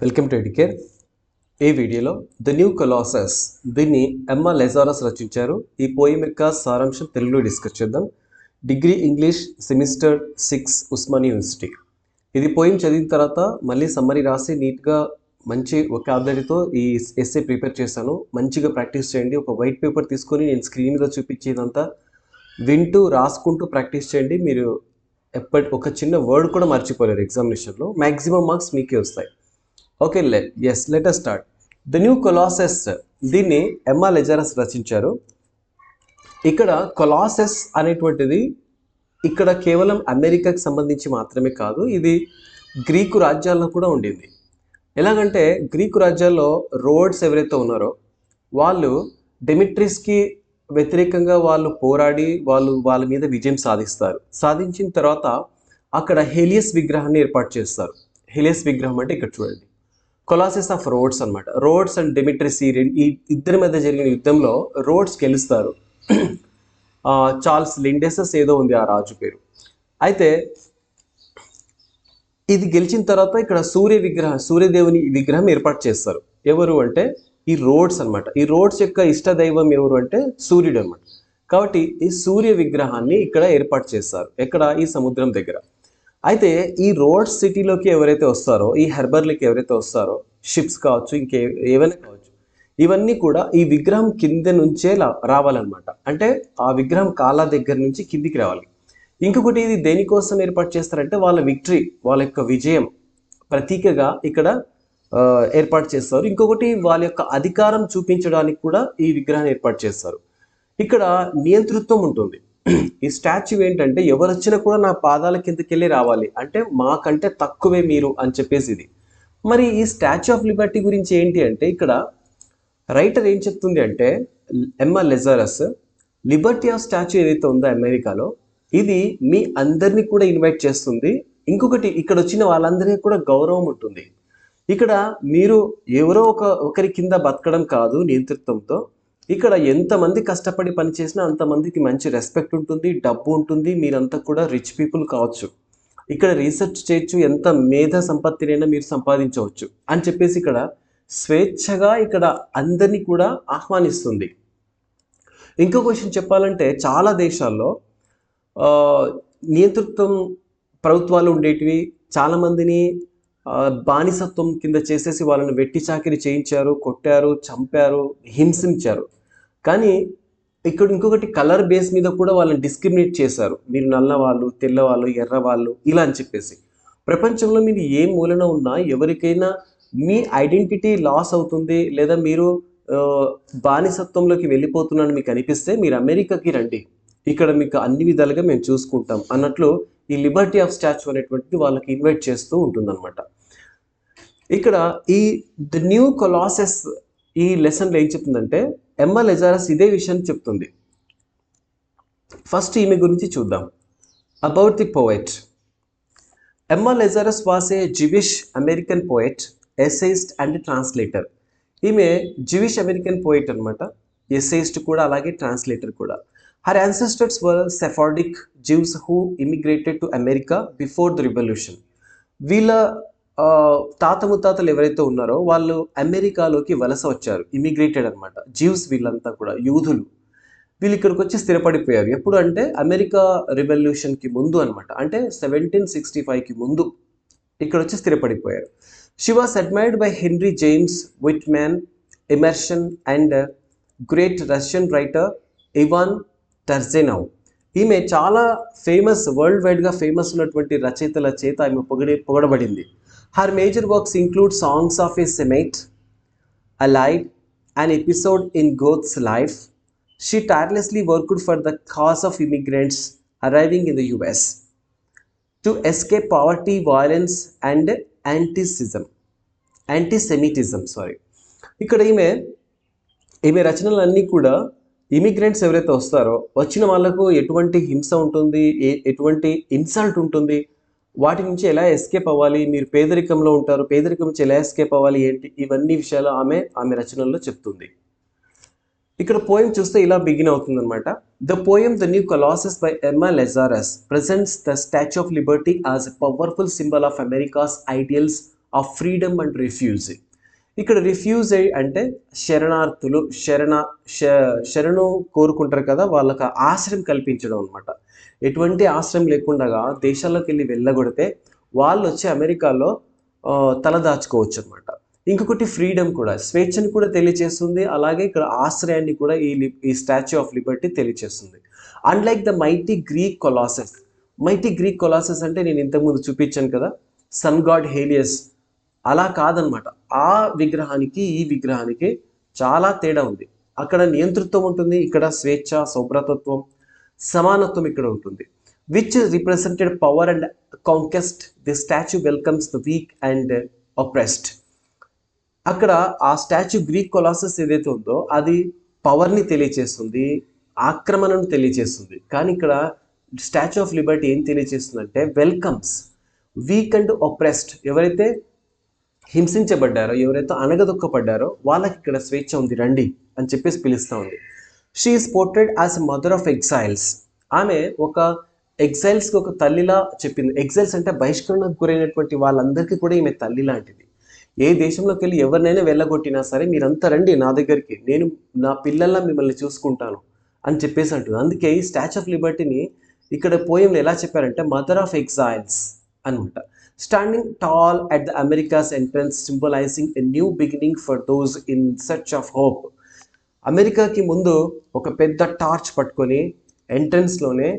Welcome to educare. ఈ వీడియోలో the New Colossus దీన్ని ఎమ్మా లెజారస్ రచించారు. ఈ పోయం యొక్క సారాంశం తెలుగులో డిస్కస్ చేద్దాం. Degree English semester 6 Osmania university. ఇది పోయం చదివిన తర్వాత మళ్ళీ సమ్మరీ రాసి నీట్గా మంచి వొకాబులరీతో ఈ ఎస్సే ప్రిపేర్ చేశాను. మంచిగా ప్రాక్టీస్ చేయండి. ఒక వైట్ పేపర్ తీసుకొని నేను స్క్రీన్ మీద చూపించేదంతా వింటూ రాసుకుంటూ ప్రాక్టీస్ చేయండి. మీరు ఒక చిన్న వర్డ్ కూడా మర్చిపోలేరు. ఎగ్జామినేషన్లో మ్యాక్సిమం మార్క్స్ మీకే వస్తాయి. Okay, let us start. The New Colossus దీన్ని ఎమ్మా లెజారస్ రచించారు. ఇక్కడ కొలాసస్ అనేటువంటిది ఇక్కడ కేవలం అమెరికాకి సంబంధించి మాత్రమే కాదు, ఇది గ్రీకు రాజ్యాల్లో కూడా ఉండింది. ఎలాగంటే గ్రీకు రాజ్యాల్లో రోడ్స్ ఎవరైతే ఉన్నారో వాళ్ళు డెమిట్రిస్కి వ్యతిరేకంగా వాళ్ళు పోరాడి వాళ్ళ మీద విజయం సాధిస్తారు. సాధించిన తర్వాత అక్కడ హెలియస్ విగ్రహాన్ని ఏర్పాటు చేస్తారు. హెలియస్ విగ్రహం అంటే ఇక్కడ చూడండి, కొలాసెస్ ఆఫ్ రోడ్స్ అనమాట. రోడ్స్ అండ్ డెమిట్రిస్ ఈ ఇద్దరి మధ్య జరిగిన యుద్ధంలో రోడ్స్ గెలుస్తారు. చార్ల్స్ లిండెసస్ ఏదో ఉంది ఆ రాజు పేరు. అయితే ఇది గెలిచిన తర్వాత ఇక్కడ సూర్యదేవుని విగ్రహం ఏర్పాటు చేస్తారు. ఎవరు అంటే ఈ రోడ్స్ అనమాట. ఈ రోడ్స్ యొక్క ఇష్ట దైవం ఎవరు అంటే సూర్యుడు అనమాట. కాబట్టి ఈ సూర్య విగ్రహాన్ని ఇక్కడ ఏర్పాటు చేస్తారు. ఎక్కడ? ఈ సముద్రం దగ్గర. అయితే ఈ రోడ్స్ సిటీలోకి ఎవరైతే వస్తారో, ఈ హెర్బర్లకి ఎవరైతే వస్తారో, షిప్స్ కావచ్చు, ఏవైనా కావచ్చు, ఇవన్నీ కూడా ఈ విగ్రహం కింద నుంచే రావాలన్నమాట. అంటే ఆ విగ్రహం కాళ్ళ దగ్గర నుంచి కిందికి రావాలి. ఇంకొకటి, ఇది దేనికోసం ఏర్పాటు చేస్తారంటే వాళ్ళ విక్టరీ, వాళ్ళ యొక్క విజయం ప్రతీకగా ఇక్కడ ఏర్పాటు చేస్తారు. ఇంకొకటి, వాళ్ళ యొక్క అధికారం చూపించడానికి కూడా ఈ విగ్రహాన్ని ఏర్పాటు చేస్తారు. ఇక్కడ నియంతృత్వం ఉంటుంది. ఈ స్టాచ్యూ ఏంటంటే ఎవరు వచ్చినా కూడా నా పాదాల కిందకెళ్ళి రావాలి, అంటే మాకంటే తక్కువే మీరు అని చెప్పేసి ఇది. మరి ఈ స్టాచ్యూ ఆఫ్ లిబర్టీ గురించి ఏంటి అంటే ఇక్కడ రైటర్ ఏం చెప్తుంది అంటే, ఎమ్మా లెజారస్ లిబర్టీ ఆఫ్ స్టాచ్యూ ఏదైతే ఉందో అమెరికాలో, ఇది మీ అందరినీ కూడా ఇన్వైట్ చేస్తుంది. ఇంకొకటి, ఇక్కడ వచ్చిన వాళ్ళందరికీ కూడా గౌరవం ఉంటుంది. ఇక్కడ మీరు ఎవరో ఒకరి కింద బతకడం కాదు నియంతృత్వంతో. ఇక్కడ ఎంతమంది కష్టపడి పనిచేసినా అంతమందికి మంచి రెస్పెక్ట్ ఉంటుంది, డబ్బు ఉంటుంది, మీరంతా కూడా రిచ్ పీపుల్ కావచ్చు. ఇక్కడ రీసెర్చ్ చేయొచ్చు, ఎంత మేధ సంపత్తినైనా మీరు సంపాదించవచ్చు అని చెప్పేసి ఇక్కడ స్వేచ్ఛగా ఇక్కడ అందరినీ కూడా ఆహ్వానిస్తుంది. ఇంకో క్వశ్చన్ చెప్పాలంటే, చాలా దేశాల్లో నియంతృత్వం ప్రభుత్వాలు ఉండేటివి. చాలామందిని బానిసత్వం కింద చేసేసి వాళ్ళని వెట్టి చాకిరి చేయించారు, కొట్టారు, చంపారు, హింసించారు. కానీ ఇక్కడ ఇంకొకటి, కలర్ బేస్ మీద కూడా వాళ్ళని డిస్క్రిమినేట్ చేశారు. మీరు నల్లవాళ్ళు, తెల్లవాళ్ళు, ఎర్రవాళ్ళు ఇలా అని చెప్పేసి. ప్రపంచంలో మీరు ఏ మూలన ఉన్నా ఎవరికైనా మీ ఐడెంటిటీ లాస్ అవుతుంది, లేదా మీరు బానిసత్వంలోకి వెళ్ళిపోతున్నారని మీకు అనిపిస్తే మీరు అమెరికాకి రండి, ఇక్కడ మీకు అన్ని విధాలుగా మేము చూసుకుంటాం అన్నట్లు ఈ లిబర్టీ ఆఫ్ స్టాచ్యూ అనేటువంటిది వాళ్ళకి ఇన్వైట్ చేస్తూ ఉంటుందన్నమాట. ఇక్కడ ఈ ద న్యూ కొలాసస్ ఈ లెసన్లో ఏం చెప్తుందంటే, ఎమ్మా లెజారస్ ఇదే విషయాన్ని చెప్తుంది. ఫస్ట్ ఈమె గురించి చూద్దాం. About the poet. Emma Lazarus was a Jewish American poet, essayist and translator. ఈమె జివిష్ అమెరికన్ పోయెట్ అనమాట. ఎస్సేయిస్ట్ కూడా, అలాగే ట్రాన్స్లేటర్ కూడా. Her ancestors were Sephardic Jews who immigrated to America before the revolution. వీళ్ళ తాత ముత్తాతలు ఎవరైతే ఉన్నారో వాళ్ళు అమెరికాలోకి వలస వచ్చారు, ఇమిగ్రేటెడ్ అనమాట. జివ్స్ వీళ్ళంతా కూడా యూదులు. వీళ్ళు ఇక్కడికి వచ్చి స్థిరపడిపోయారు. ఎప్పుడు అంటే అమెరికా రివల్యూషన్కి ముందు అనమాట. అంటే 1765కి ముందు ఇక్కడ వచ్చి స్థిరపడిపోయారు. She was admired by Henry James Whitman, Emerson and great Russian writer Ivan Turgenev. ఈమె చాలా ఫేమస్, వరల్డ్ వైడ్గా ఫేమస్ ఉన్నటువంటి రచయితల చేత ఆమె పొగడబడింది. Her major works include Songs of a Semite, Allied, an episode in Goethe's life. She tirelessly worked for the cause of immigrants arriving in the US to escape poverty, violence and antisemitism. ఇక్కడ ఈమె రచనలన్నీ కూడా immigrants ఎవరైతే వస్తారో వచ్చిన వాళ్ళకు ఎటువంటి హింస ఉంటుంది, ఎటువంటి ఇన్సల్ట్ ఉంటుంది, వాటి నుంచి ఎలా ఎస్కేప్ అవ్వాలి, మీరు పేదరికంలో ఉంటారు, పేదరికం నుంచి ఎలా ఎస్కేప్ అవ్వాలి, ఏంటి, ఇవన్నీ విషయాలు ఆమె రచనల్లో చెప్తుంది. ఇక్కడ పోయం చూస్తే ఇలా బిగిన్ అవుతుంది అనమాట. The poem the New Colossus by Emma Lazarus presents the Statue of Liberty as a powerful symbol of America's ideals of freedom and refugee. ఇక్కడ రిఫ్యూజీ అంటే శరణార్థులు, శరణు కోరుకుంటారు కదా, వాళ్ళకి ఆశ్రయం కల్పించడం అనమాట. ఎటువంటి ఆశ్రయం లేకుండా దేశాల్లోకి వెళ్ళి వెళ్ళగొడితే వాళ్ళు వచ్చి అమెరికాలో తలదాచుకోవచ్చు అనమాట. ఇంకొకటి ఫ్రీడమ్ కూడా, స్వేచ్ఛను కూడా తెలియజేస్తుంది. అలాగే ఇక్కడ ఆశ్రయాన్ని కూడా ఈ స్టాచ్యూ ఆఫ్ లిబర్టీ తెలియజేస్తుంది. Unlike the mighty Greek Colossus. Mighty Greek Colossus అంటే నేను ఇంతకుముందు చూపించాను కదా, సన్ గాడ్ హేలియస్. అలా కాదనమాట. ఆ విగ్రహానికి ఈ విగ్రహానికి చాలా తేడా ఉంది. అక్కడ నియంతృత్వం ఉంటుంది, ఇక్కడ స్వేచ్ఛ, సౌభ్రతత్వం, సమానత్వం ఇక్కడ ఉంటుంది. Which represented power and conquest. The statue welcomes the week and oppressed. అక్కడ ఆ స్టాచ్యూ గ్రీక్ కొలాసస్ ఏదైతే ఉందో అది పవర్ని తెలియచేస్తుంది, ఆక్రమణను తెలియచేస్తుంది. కానీ ఇక్కడ స్టాచ్యూ ఆఫ్ లిబర్టీ ఏం తెలియచేస్తుందంటే వెల్కమ్స్ వీక్ అండ్ అప్రెస్డ్. ఎవరైతే హింసించబడ్డారో, ఎవరైతే అణగదొక్కపడ్డారో వాళ్ళకి ఇక్కడ స్వేచ్ఛ ఉంది, రండి అని చెప్పేసి పిలుస్తూ ఉంది. She is portrayed as mother of exiles. ఆమె ఒక ఎగ్జైల్స్కి ఒక తల్లిలా చెప్పింది. ఎగ్జైల్స్ అంటే బహిష్కరణకు గురైనటువంటి వాళ్ళందరికీ కూడా ఈమె తల్లి లాంటిది. ఏ దేశంలోకి వెళ్ళి ఎవరినైనా వెళ్ళగొట్టినా సరే మీరంతా రండి నా దగ్గరికి, నేను నా పిల్లల్లా మిమ్మల్ని చూసుకుంటాను అని చెప్పేసి అంటుంది. అందుకే ఈ స్టాచ్యూ ఆఫ్ లిబర్టీని ఇక్కడ పోయంలో ఎలా చెప్పారంటే మదర్ ఆఫ్ ఎగ్జైల్స్ అనమాట. Standing tall at the America's entrance, symbolising a new beginning for those in search of hope. అమెరికాకి ముందు ఒక పెద్ద టార్చ్ పట్టుకొని ఎంట్రన్స్లోనే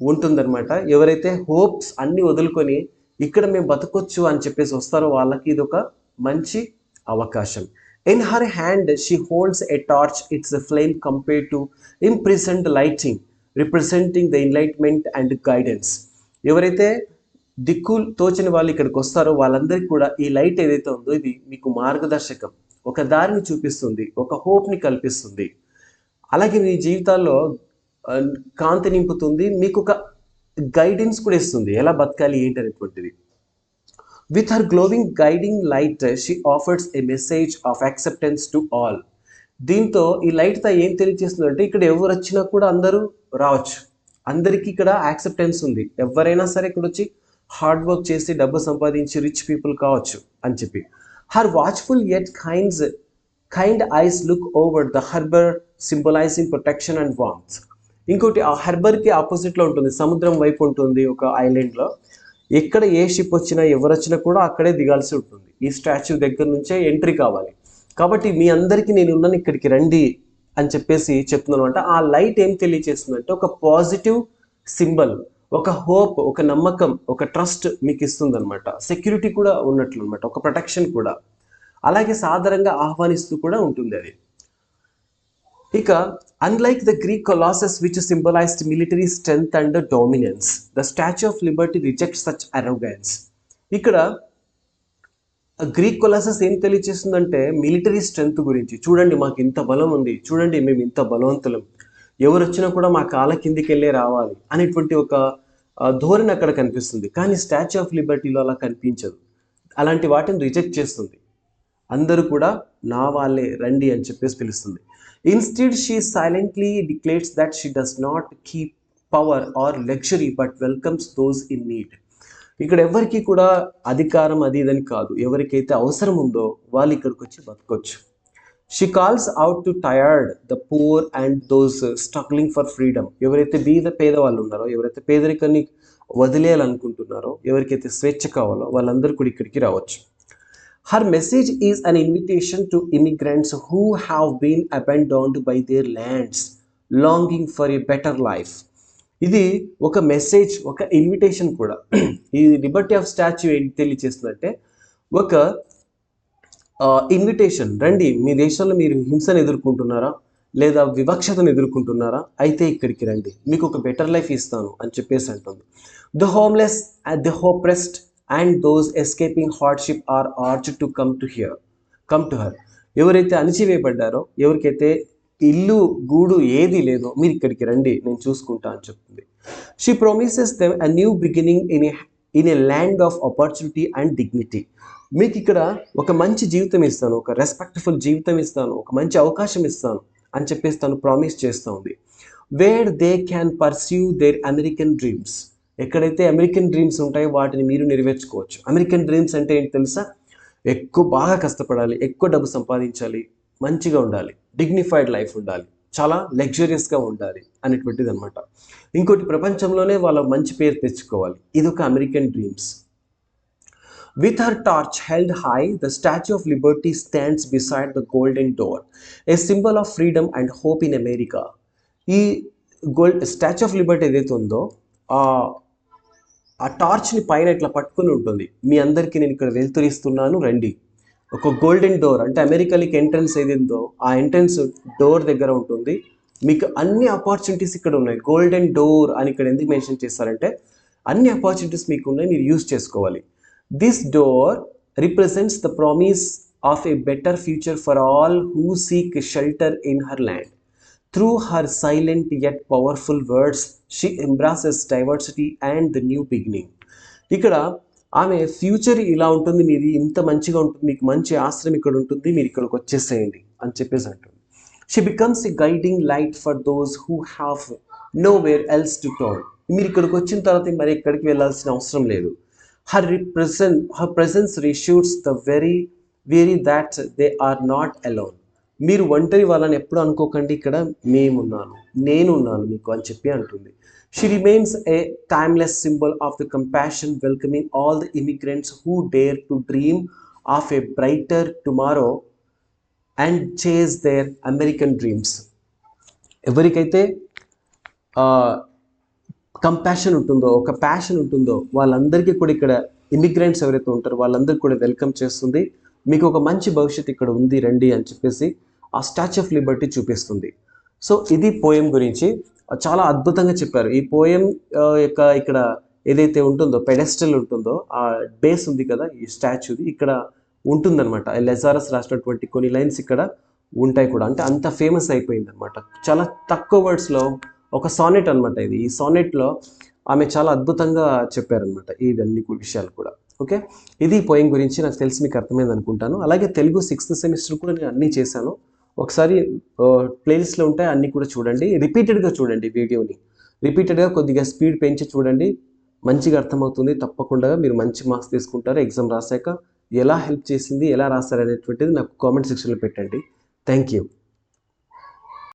ఉంటుందన్నమాట. ఎవరైతే హోప్స్ అన్ని వదులుకొని ఇక్కడ మేము బతకొచ్చు అని చెప్పేసి వస్తారో వాళ్ళకి ఇది ఒక మంచి అవకాశం. In her hand she holds a torch, it's a flame compared to imprisoned lighting, representing the enlightenment and guidance. ఎవరైతే దిక్కు తోచని వాళ్ళు ఇక్కడికి వస్తారో వాళ్ళందరికీ కూడా ఈ లైట్ ఏదైతే ఉందో ఇది మీకు మార్గదర్శకం, ఒక దారిని చూపిస్తుంది, ఒక హోప్ని కల్పిస్తుంది. అలాగే మీ జీవితాల్లో కాంతి నింపుతుంది, మీకు ఒక గైడెన్స్ కూడా ఇస్తుంది ఎలా బతకాలి ఏంటి అనేటువంటిది. With her glowing guiding light she offers a message of acceptance to all. దీంతో ఈ లైట్తో ఏం తెలియజేస్తుందంటే ఇక్కడ ఎవరు వచ్చినా కూడా అందరూ రావచ్చు, అందరికీ ఇక్కడ యాక్సెప్టెన్స్ ఉంది, ఎవరైనా సరే ఇక్కడ వచ్చి హార్డ్ వర్క్ చేసి డబ్బు సంపాదించి రిచ్ పీపుల్ కావచ్చు అని చెప్పి. Her watchful yet kind ice look over the harbour, symbolising protection and warmth. ఇంకోటి ఆ హర్బర్కి ఆపోజిట్లో ఉంటుంది, సముద్రం వైపు ఉంటుంది ఒక ఐలాండ్లో. ఎక్కడ ఏ షిప్ వచ్చినా ఎవరు వచ్చినా కూడా అక్కడే దిగాల్సి ఉంటుంది. ఈ స్టాచ్యూ దగ్గర నుంచే ఎంట్రీ కావాలి. కాబట్టి మీ అందరికీ నేను ఉన్నాను, ఇక్కడికి రండి అని చెప్పేసి చెప్తున్నాను అనమాట. ఆ లైట్ ఏం తెలియజేస్తుందంటే ఒక పాజిటివ్ సింబల్, ఒక హోప్, ఒక నమ్మకం, ఒక ట్రస్ట్ మీకు ఇస్తుంది అనమాట. సెక్యూరిటీ కూడా ఉన్నట్లు అనమాట, ఒక ప్రొటెక్షన్ కూడా. అలాగే సాధారణంగా ఆహ్వానిస్తూ కూడా ఉంటుంది అది. ఇక unlike the Greek Colossus which symbolised military strength and dominance, the Statue of Liberty rejects such arrogance. ఇక్కడ గ్రీక్ కొలాసస్ ఏం తెలియజేస్తుందంటే మిలిటరీ స్ట్రెంగ్త్ గురించి. చూడండి మాకు ఇంత బలం ఉంది, చూడండి మేము ఇంత బలవంతులం, ఎవరు వచ్చినా కూడా మా కాళ్ళ కిందికి వెళ్ళే రావాలి అనేటువంటి ఒక ధోరణి అక్కడ కనిపిస్తుంది. కానీ స్టాచ్యూ ఆఫ్ లిబర్టీలో అలా కనిపించదు. అలాంటి వాటిని రిజెక్ట్ చేస్తుంది. అందరూ కూడా నా వాళ్ళే, రండి అని చెప్పేసి పిలుస్తుంది. Instead she silently declares that she does not keep power or luxury but welcomes those in need. ఇక్కడ ఎవరికి కూడా అధికారం అది ఇదని కాదు, ఎవరికైతే అవసరం ఉందో వాళ్ళు ఇక్కడికి వచ్చి బతకొచ్చు. She calls out to tired, the poor and those struggling for freedom. ఎవరైతే పేదవాళ్ళు ఉన్నారో, ఎవరైతే పేదరికాన్ని వదిలేయాలనుకుంటున్నారో, ఎవరికైతే స్వేచ్ఛ కావాలో వాళ్ళందరూ కూడా ఇక్కడికి రావచ్చు. Her message is an invitation to immigrants who have been abandoned by their lands, longing for a better life. ఇది ఒక మెసేజ్, ఒక ఇన్విటేషన్ కూడా. ఈ లిబర్టీ ఆఫ్ స్టాచ్యూ ఏంటి తెలియజేస్తుందంటే ఒక ఇన్విటేషన్, రండి, మీ దేశంలో మీరు హింసను ఎదుర్కొంటున్నారా లేదా వివక్షతను ఎదుర్కొంటున్నారా, అయితే ఇక్కడికి రండి, మీకు ఒక బెటర్ లైఫ్ ఇస్తాను అని చెప్పేసి అంటుంది. The homeless, the oppressed and those escaping hardship are urged to come to her. ఎవరైతే అణిచివేయబడ్డారో, ఎవరికైతే ఇల్లు గూడు ఏది లేదో మీరు ఇక్కడికి రండి, నేను చూసుకుంటా అని చెప్తుంది. She promises them a new beginning in a land of opportunity and dignity. మీకు ఇక్కడ ఒక మంచి జీవితం ఇస్తాను, ఒక రెస్పెక్ట్ఫుల్ జీవితం ఇస్తాను, ఒక మంచి అవకాశం ఇస్తాను అని చెప్పేసి తను ప్రామిస్ చేస్తూ ఉంది. Where they can pursue their American dreams. ఎక్కడైతే అమెరికన్ డ్రీమ్స్ ఉంటాయో వాటిని మీరు నెరవేర్చుకోవచ్చు. అమెరికన్ డ్రీమ్స్ అంటే ఏంటి తెలుసా? ఎక్కువ బాగా కష్టపడాలి, ఎక్కువ డబ్బు సంపాదించాలి, మంచిగా ఉండాలి, డిగ్నిఫైడ్ లైఫ్ ఉండాలి, చాలా లగ్జరియస్గా ఉండాలి అనేటువంటిది అనమాట. ఇంకోటి ప్రపంచంలోనే వాళ్ళ మంచి పేరు తెచ్చుకోవాలి. ఇది ఒక American dreams. With her torch held high, the Statue of Liberty stands beside the Golden Door, a symbol of freedom and hope in America. ఈ స్టాచ్యూ ఆఫ్ లిబర్టీ ఏదైతే ఉందో ఆ ఆ టార్చ్ని పైన ఇట్లా పట్టుకుని ఉంటుంది. మీ అందరికీ నేను ఇక్కడ వెళ్తురిస్తున్నాను రండి. ఒక గోల్డెన్ డోర్ అంటే అమెరికాకి ఎంట్రన్స్ ఏదిందో ఆ ఎంట్రన్స్ డోర్ దగ్గర ఉంటుంది. మీకు అన్ని ఆపర్చునిటీస్ ఇక్కడ ఉన్నాయి. గోల్డెన్ డోర్ అని ఇక్కడ ఎందుకు మెన్షన్ చేస్తారంటే అన్ని ఆపర్చునిటీస్ మీకు ఉన్నాయి, మీరు యూజ్ చేసుకోవాలి. This door represents the promise of A better future for all who seek shelter in her land. Through her silent yet powerful words, she embraces diversity and the new beginning. ఇక్కడ ఆమె future ఇలా ఉంటుంది, మీది ఇంత మంచిగా ఉంటుంది, మీకు మంచి ఆశ్రయం ఇక్కడ ఉంటుంది, మీరు ఇక్కడికి వచ్చేసేయండి అని చెప్పేసి అంటుంది. She becomes a guiding light for those who have nowhere else to turn. మీరు ఇక్కడికి వచ్చిన తర్వాత మరి ఎక్కడికి వెళ్ళాల్సిన అవసరం లేదు. Her presence reassures the weary that they are not alone. మీరు ఒంటరి వాళ్ళని ఎప్పుడు అనుకోకండి, ఇక్కడ మేమున్నాను, నేనున్నాను మీకు అని చెప్పి అంటుంది. She remains a timeless symbol of the compassion, welcoming all the immigrants who dare to dream of a brighter tomorrow and chase their American dreams. ఎవరికైతే కంపాషన్ ఉంటుందో, ఒక ప్యాషన్ ఉంటుందో వాళ్ళందరికీ కూడా ఇక్కడ ఇమిగ్రెంట్స్ ఎవరైతే ఉంటారో వాళ్ళందరికీ కూడా వెల్కమ్ చేస్తుంది. మీకు ఒక మంచి భవిష్యత్తు ఇక్కడ ఉంది రండి అని చెప్పేసి ఆ స్టాచ్యూ ఆఫ్ లిబర్టీ చూపిస్తుంది. సో ఇది పోయం గురించి చాలా అద్భుతంగా చెప్పారు. ఈ పోయం యొక్క ఇక్కడ ఏదైతే ఉంటుందో పెడెస్టల్ ఉంటుందో ఆ బేస్ ఉంది కదా ఈ స్టాచ్యూది ఇక్కడ ఉంటుందన్నమాట. లెజారస్ రాసినటువంటి కొన్ని లైన్స్ ఇక్కడ ఉంటాయి కూడా, అంటే అంత ఫేమస్ అయిపోయింది అనమాట. చాలా తక్కువ వర్డ్స్లో ఒక సానెట్ అనమాట ఇది. ఈ సానెట్లో ఆమె చాలా అద్భుతంగా చెప్పారనమాట ఇవన్నీ విషయాలు కూడా. ఓకే, ఇది పోయం గురించి నాకు తెలిసి మీకు అర్థమైంది అనుకుంటాను. అలాగే తెలుగు 6th సెమిస్టర్ కూడా నేను అన్నీ చేశాను. ఒకసారి ప్లేలిస్ట్లో ఉంటాయి, అన్నీ కూడా చూడండి. రిపీటెడ్గా చూడండి వీడియోని, రిపీటెడ్గా కొద్దిగా స్పీడ్ పెంచి చూడండి, మంచిగా అర్థమవుతుంది. తప్పకుండా మీరు మంచి మార్క్స్ తీసుకుంటారు. ఎగ్జామ్ రాశాక ఎలా హెల్ప్ చేసింది, ఎలా రాశారు అనేటువంటిది నాకు కామెంట్ సెక్షన్లో పెట్టండి. Thank you.